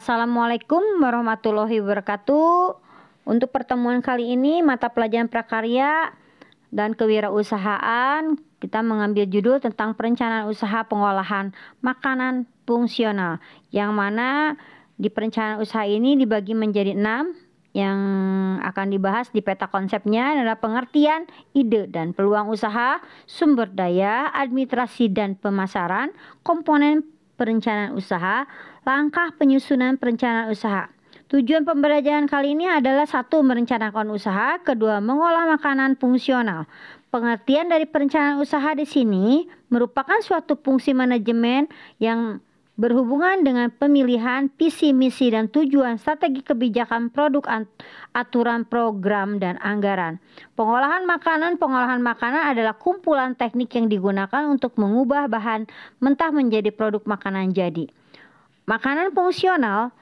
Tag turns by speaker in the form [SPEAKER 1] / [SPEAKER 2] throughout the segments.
[SPEAKER 1] Assalamualaikum warahmatullahi wabarakatuh. Untuk pertemuan kali ini mata pelajaran prakarya dan kewirausahaan, kita mengambil judul tentang perencanaan usaha pengolahan makanan fungsional, yang mana di perencanaan usaha ini dibagi menjadi 6. Yang akan dibahas di peta konsepnya adalah pengertian, ide dan peluang usaha, sumber daya, administrasi dan pemasaran, komponen perencanaan usaha, langkah penyusunan perencanaan usaha. Tujuan pembelajaran kali ini adalah: 1. Merencanakan usaha. 2. Mengolah makanan fungsional. Pengertian dari perencanaan usaha di sini merupakan suatu fungsi manajemen yang berhubungan dengan pemilihan visi, misi, dan tujuan, strategi kebijakan, produk, aturan, program, dan anggaran. Pengolahan makanan adalah kumpulan teknik yang digunakan untuk mengubah bahan mentah menjadi produk makanan jadi. Makanan fungsional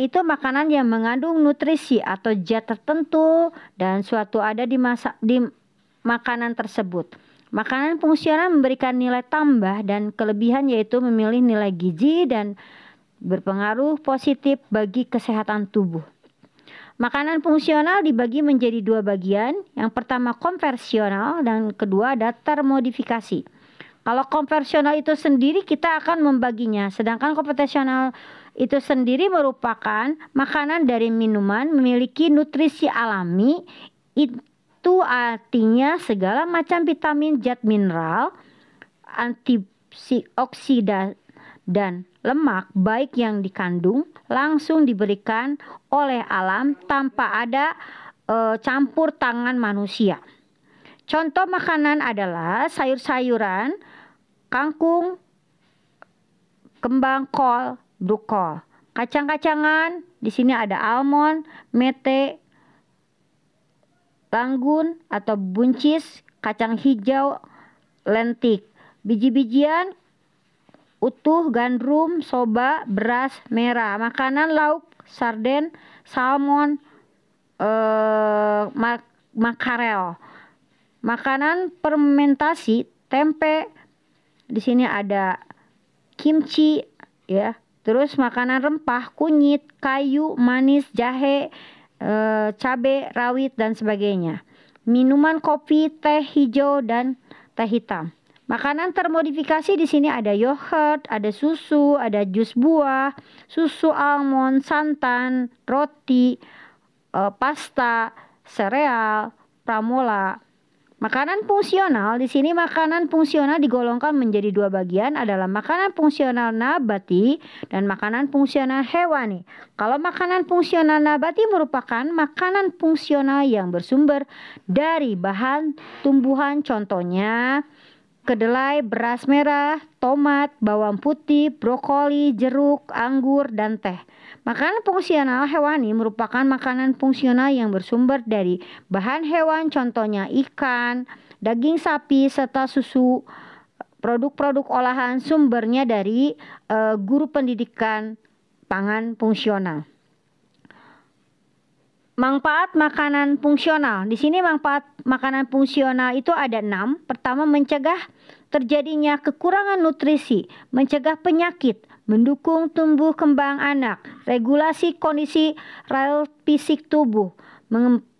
[SPEAKER 1] itu makanan yang mengandung nutrisi atau zat tertentu dan suatu ada di makanan tersebut. Makanan fungsional memberikan nilai tambah dan kelebihan, yaitu memilih nilai gizi dan berpengaruh positif bagi kesehatan tubuh. Makanan fungsional dibagi menjadi 2 bagian. Yang pertama konvensional dan kedua ada termodifikasi. Kalau konvensional itu sendiri kita akan membaginya, sedangkan konvensional itu sendiri merupakan makanan dari minuman memiliki nutrisi alami. Itu artinya segala macam vitamin, zat mineral, antioksidan dan lemak baik yang dikandung langsung diberikan oleh alam tanpa ada campur tangan manusia. Contoh makanan adalah sayur-sayuran, kangkung, kembang kol, brokol. Kacang-kacangan, di sini ada almond, mete, langgun atau buncis, kacang hijau, lentik. Biji-bijian utuh, gandum, soba, beras merah. Makanan lauk, sarden, salmon, makarel. Makanan fermentasi, tempe. Di sini ada kimchi, ya. Terus makanan rempah, kunyit, kayu, manis, jahe, cabai rawit dan sebagainya. Minuman kopi, teh hijau dan teh hitam. Makanan termodifikasi di sini ada yogurt, ada susu, ada jus buah, susu almond, santan, roti, pasta, sereal, pramola. Makanan fungsional di sini makanan fungsional digolongkan menjadi 2 bagian, adalah makanan fungsional nabati dan makanan fungsional hewani. Kalau makanan fungsional nabati merupakan makanan fungsional yang bersumber dari bahan tumbuhan, contohnya kedelai, beras merah, tomat, bawang putih, brokoli, jeruk, anggur, dan teh. Makanan fungsional hewani merupakan makanan fungsional yang bersumber dari bahan hewan, contohnya ikan, daging sapi, serta susu. Produk-produk olahan sumbernya dari guru pendidikan pangan fungsional. Manfaat makanan fungsional. Di sini manfaat makanan fungsional itu ada 6. Pertama, mencegah terjadinya kekurangan nutrisi, mencegah penyakit, mendukung tumbuh kembang anak, regulasi kondisi rel fisik tubuh,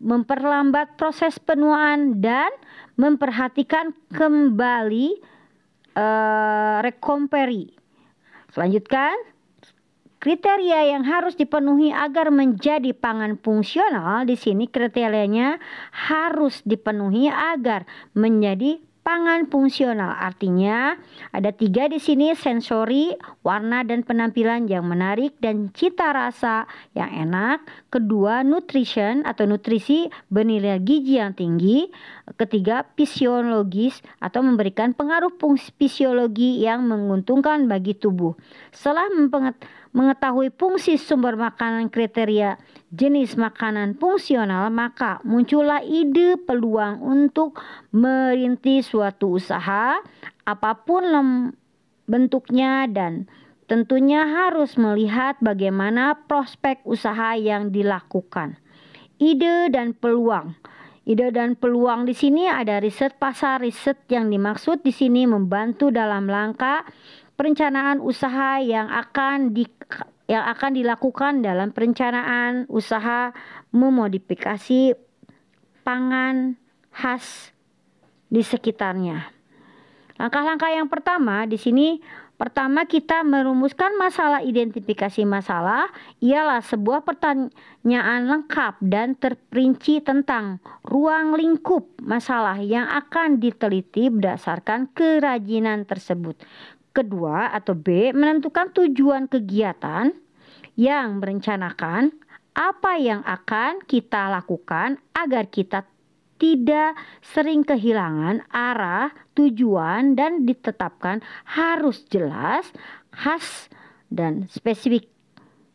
[SPEAKER 1] memperlambat proses penuaan dan memperhatikan kembali recovery. Selanjutkan, kriteria yang harus dipenuhi agar menjadi pangan fungsional. Di sini kriterianya harus dipenuhi agar menjadi pangan fungsional. Artinya ada 3 di sini: sensori, warna dan penampilan yang menarik dan cita rasa yang enak. Kedua, nutrition atau nutrisi bernilai gizi yang tinggi. Ketiga, fisiologis atau memberikan pengaruh fisiologi yang menguntungkan bagi tubuh. Setelah mengetahui fungsi sumber makanan, kriteria jenis makanan fungsional, maka muncullah ide peluang untuk merintis suatu usaha apapun bentuknya, dan tentunya harus melihat bagaimana prospek usaha yang dilakukan. Ide dan peluang. Ide dan peluang di sini ada riset pasar. Riset yang dimaksud di sini membantu dalam langkah perencanaan usaha yang akan yang akan dilakukan dalam perencanaan usaha memodifikasi pangan khas di sekitarnya. Langkah-langkah yang pertama di sini, pertama kita merumuskan masalah. Identifikasi masalah ialah sebuah pertanyaan lengkap dan terperinci tentang ruang lingkup masalah yang akan diteliti berdasarkan kerajinan tersebut. Kedua atau B, menentukan tujuan kegiatan yang merencanakan apa yang akan kita lakukan agar kita tidak sering kehilangan arah tujuan dan ditetapkan harus jelas, khas, dan spesifik.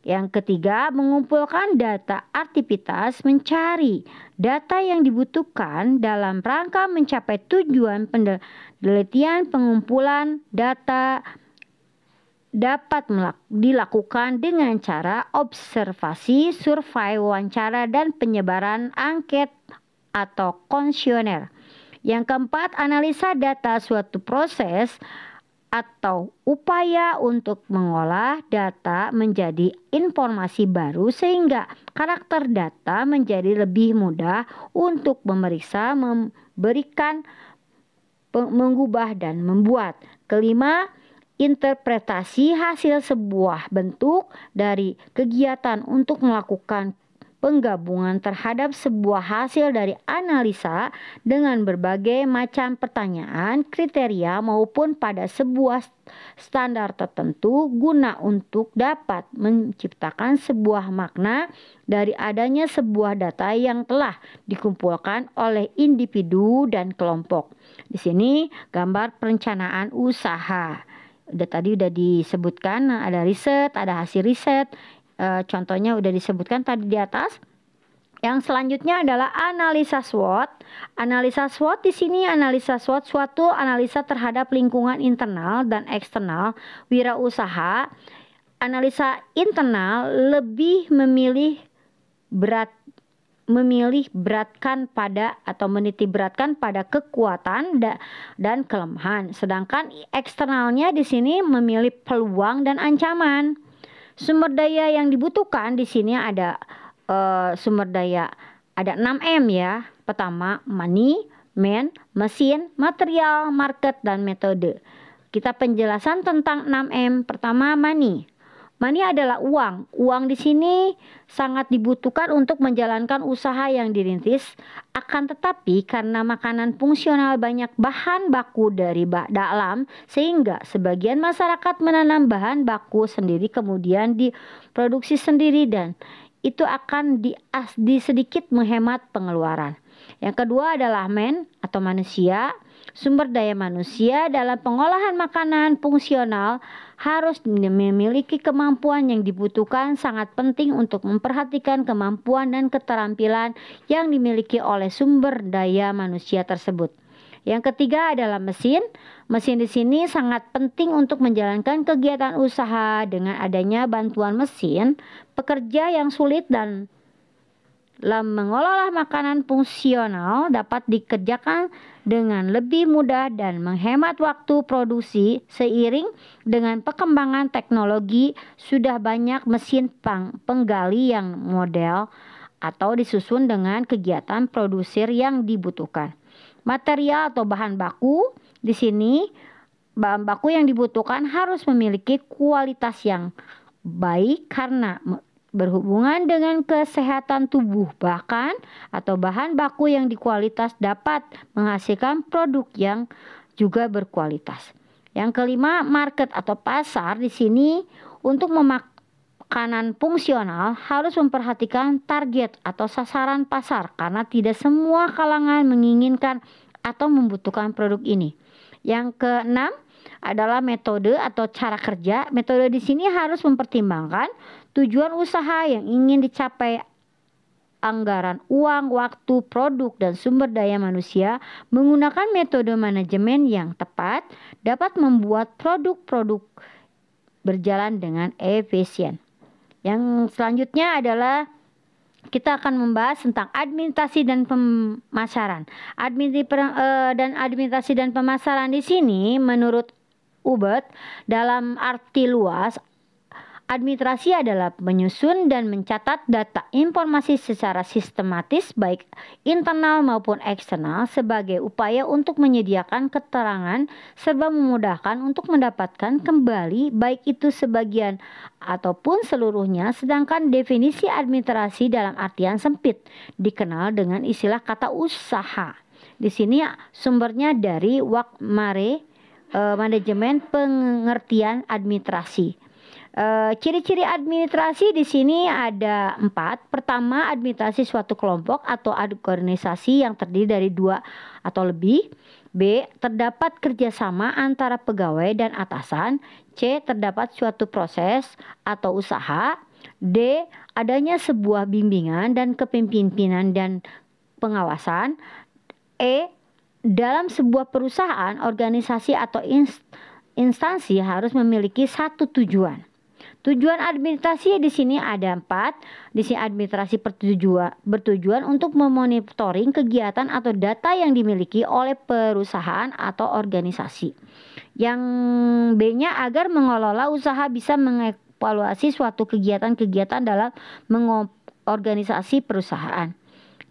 [SPEAKER 1] Yang ketiga, mengumpulkan data aktivitas mencari data yang dibutuhkan dalam rangka mencapai tujuan penelitian. Pengumpulan data dapat dilakukan dengan cara observasi, survei, wawancara, dan penyebaran angket atau kuesioner. Yang keempat, analisa data suatu proses atau upaya untuk mengolah data menjadi informasi baru sehingga karakter data menjadi lebih mudah untuk memeriksa, memberikan, mengubah, dan membuat. Kelima, interpretasi hasil sebuah bentuk dari kegiatan untuk melakukan penggabungan terhadap sebuah hasil dari analisa dengan berbagai macam pertanyaan, kriteria maupun pada sebuah standar tertentu guna untuk dapat menciptakan sebuah makna dari adanya sebuah data yang telah dikumpulkan oleh individu dan kelompok. Di sini gambar perencanaan usaha. Tadi udah disebutkan, ada riset, ada hasil riset. Contohnya udah disebutkan tadi di atas. Yang selanjutnya adalah analisa SWOT. Analisa SWOT di sini analisa SWOT suatu analisa terhadap lingkungan internal dan eksternal wirausaha. Analisa internal lebih menitik beratkan pada kekuatan dan kelemahan. Sedangkan eksternalnya di sini memilih peluang dan ancaman. Sumber daya yang dibutuhkan di sini ada sumber daya ada 6M ya. Pertama, money, man, mesin, material, market, dan metode. Kita penjelasan tentang 6M. Pertama, money. Money adalah uang. Uang di sini sangat dibutuhkan untuk menjalankan usaha yang dirintis. Akan tetapi karena makanan fungsional banyak bahan baku dari dalam, sehingga sebagian masyarakat menanam bahan baku sendiri kemudian diproduksi sendiri dan itu akan sedikit menghemat pengeluaran. Yang kedua adalah man atau manusia. Sumber daya manusia dalam pengolahan makanan fungsional harus memiliki kemampuan yang dibutuhkan. Sangat penting untuk memperhatikan kemampuan dan keterampilan yang dimiliki oleh sumber daya manusia tersebut. Yang ketiga adalah mesin. Mesin di sini sangat penting untuk menjalankan kegiatan usaha. Dengan adanya bantuan mesin, pekerja yang sulit dan dalam mengolah makanan fungsional dapat dikerjakan dengan lebih mudah dan menghemat waktu produksi. Seiring dengan perkembangan teknologi, sudah banyak mesin penggali yang model atau disusun dengan kegiatan produksi yang dibutuhkan. Material atau bahan baku di sini, bahan baku yang dibutuhkan harus memiliki kualitas yang baik karena berhubungan dengan kesehatan tubuh. Bahkan atau bahan baku yang dikualitas dapat menghasilkan produk yang juga berkualitas. Yang kelima, market atau pasar di sini untuk makanan fungsional harus memperhatikan target atau sasaran pasar karena tidak semua kalangan menginginkan atau membutuhkan produk ini. Yang keenam adalah metode atau cara kerja. Metode di sini harus mempertimbangkan tujuan usaha yang ingin dicapai, anggaran uang, waktu, produk, dan sumber daya manusia. Menggunakan metode manajemen yang tepat dapat membuat produk-produk berjalan dengan efisien. Yang selanjutnya adalah kita akan membahas tentang administrasi dan pemasaran. Administrasi dan pemasaran di sini menurut Ubert dalam arti luas Administrasi adalah menyusun dan mencatat data informasi secara sistematis baik internal maupun eksternal sebagai upaya untuk menyediakan keterangan serta memudahkan untuk mendapatkan kembali baik itu sebagian ataupun seluruhnya. Sedangkan definisi administrasi dalam artian sempit dikenal dengan istilah kata usaha. Di sini sumbernya dari Wakmare, manajemen pengertian administrasi. Ciri-ciri administrasi di sini ada 4. Pertama, administrasi suatu kelompok atau organisasi yang terdiri dari 2 atau lebih. B. Terdapat kerjasama antara pegawai dan atasan. C. Terdapat suatu proses atau usaha. D. Adanya sebuah bimbingan dan kepemimpinan dan pengawasan. E. Dalam sebuah perusahaan, organisasi atau instansi harus memiliki satu tujuan. Tujuan administrasi di sini ada 4. Di sini administrasi bertujuan untuk memonitoring kegiatan atau data yang dimiliki oleh perusahaan atau organisasi. Yang B-nya agar mengelola usaha bisa mengevaluasi suatu kegiatan-kegiatan dalam mengorganisasi perusahaan.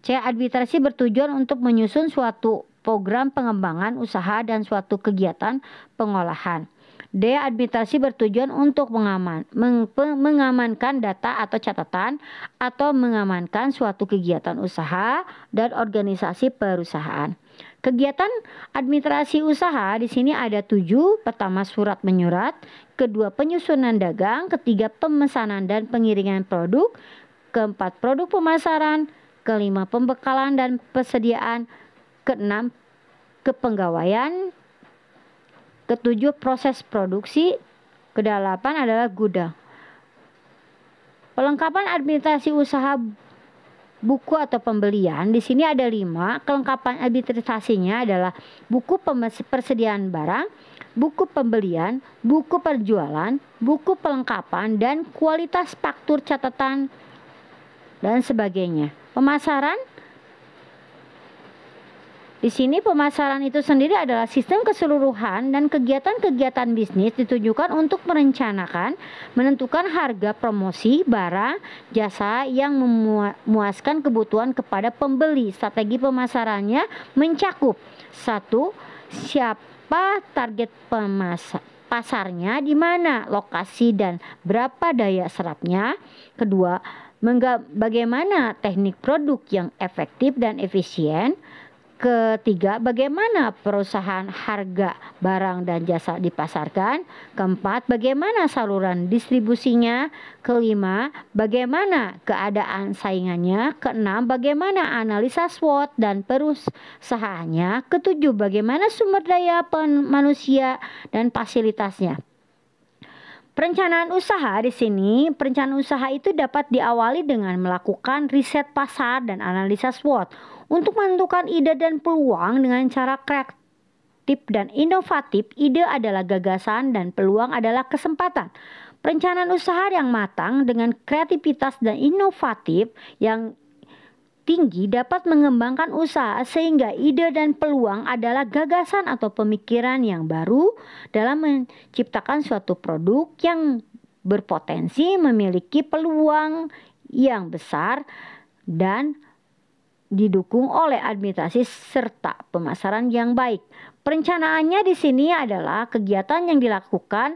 [SPEAKER 1] C. Administrasi bertujuan untuk menyusun suatu program pengembangan usaha dan suatu kegiatan pengolahan. D. Administrasi bertujuan untuk mengamankan data atau catatan atau mengamankan suatu kegiatan usaha dan organisasi perusahaan. Kegiatan administrasi usaha di sini ada 7. Pertama, surat menyurat. Kedua, penyusunan dagang. Ketiga, pemesanan dan pengiriman produk. Keempat, produk pemasaran. Kelima, pembekalan dan persediaan. Keenam, kepegawaian. Ketujuh, proses produksi. Kedelapan adalah gudang. Pelengkapan administrasi usaha buku atau pembelian. Di sini ada 5. Kelengkapan administrasinya adalah buku persediaan barang, buku pembelian, buku penjualan, buku pelengkapan, dan kualitas faktur catatan dan sebagainya. Pemasaran. Di sini pemasaran itu sendiri adalah sistem keseluruhan dan kegiatan-kegiatan bisnis ditujukan untuk merencanakan, menentukan harga promosi barang, jasa yang memuaskan kebutuhan kepada pembeli. Strategi pemasarannya mencakup 1. Siapa target pasarnya, di mana lokasi dan berapa daya serapnya. Kedua, bagaimana teknik produk yang efektif dan efisien. Ketiga, bagaimana perusahaan harga barang dan jasa dipasarkan. Keempat, bagaimana saluran distribusinya. Kelima, bagaimana keadaan saingannya. Keenam, bagaimana analisa SWOT dan perusahaannya. Ketujuh, bagaimana sumber daya manusia dan fasilitasnya. Perencanaan usaha di sini, perencanaan usaha itu dapat diawali dengan melakukan riset pasar dan analisa SWOT untuk menentukan ide dan peluang dengan cara kreatif dan inovatif. Ide adalah gagasan dan peluang adalah kesempatan. Perencanaan usaha yang matang dengan kreativitas dan inovatif yang tinggi dapat mengembangkan usaha sehingga ide dan peluang adalah gagasan atau pemikiran yang baru dalam menciptakan suatu produk yang berpotensi memiliki peluang yang besar dan didukung oleh administrasi serta pemasaran yang baik. Perencanaannya di sini adalah kegiatan yang dilakukan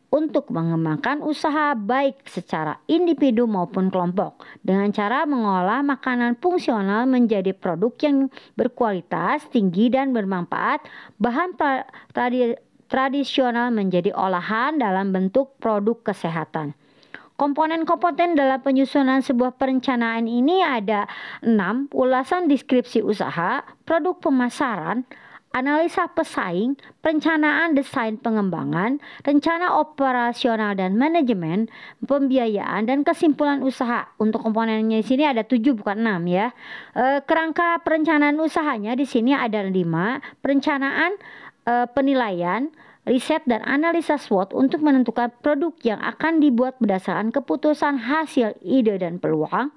[SPEAKER 1] untuk mengembangkan usaha baik secara individu maupun kelompok dengan cara mengolah makanan fungsional menjadi produk yang berkualitas tinggi dan bermanfaat, bahan tradisional menjadi olahan dalam bentuk produk kesehatan. Komponen-komponen dalam penyusunan sebuah perencanaan ini ada 6. Ulasan deskripsi usaha, produk pemasaran, analisa pesaing, perencanaan desain pengembangan, rencana operasional dan manajemen, pembiayaan, dan kesimpulan usaha. Untuk komponennya di sini ada 7 bukan 6 ya. Kerangka perencanaan usahanya di sini ada 5. Perencanaan, penilaian, riset dan analisa SWOT untuk menentukan produk yang akan dibuat berdasarkan keputusan hasil ide dan peluang.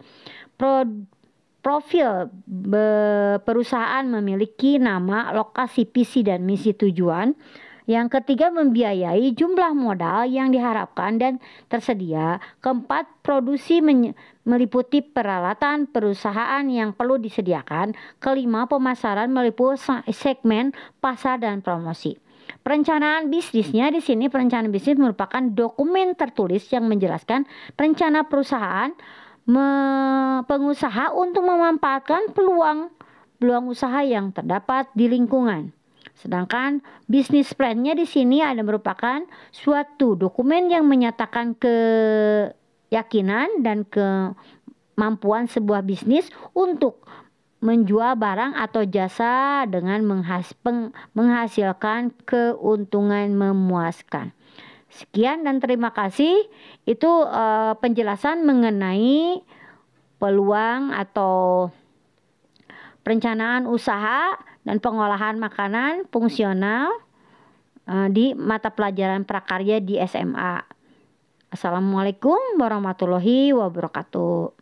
[SPEAKER 1] Profil perusahaan memiliki nama, lokasi, visi, dan misi tujuan. Yang ketiga, membiayai jumlah modal yang diharapkan dan tersedia. Keempat, produksi meliputi peralatan perusahaan yang perlu disediakan. Kelima, pemasaran meliputi segmen pasar dan promosi. Perencanaan bisnisnya di sini, perencanaan bisnis merupakan dokumen tertulis yang menjelaskan rencana perusahaan pengusaha untuk memanfaatkan peluang usaha yang terdapat di lingkungan. Sedangkan bisnis plan-nya di sini ada merupakan suatu dokumen yang menyatakan keyakinan dan kemampuan sebuah bisnis untuk menjual barang atau jasa dengan menghasilkan keuntungan memuaskan. Sekian dan terima kasih. Itu penjelasan mengenai peluang atau perencanaan usaha dan pengolahan makanan fungsional di mata pelajaran prakarya di SMA. Assalamualaikum warahmatullahi wabarakatuh.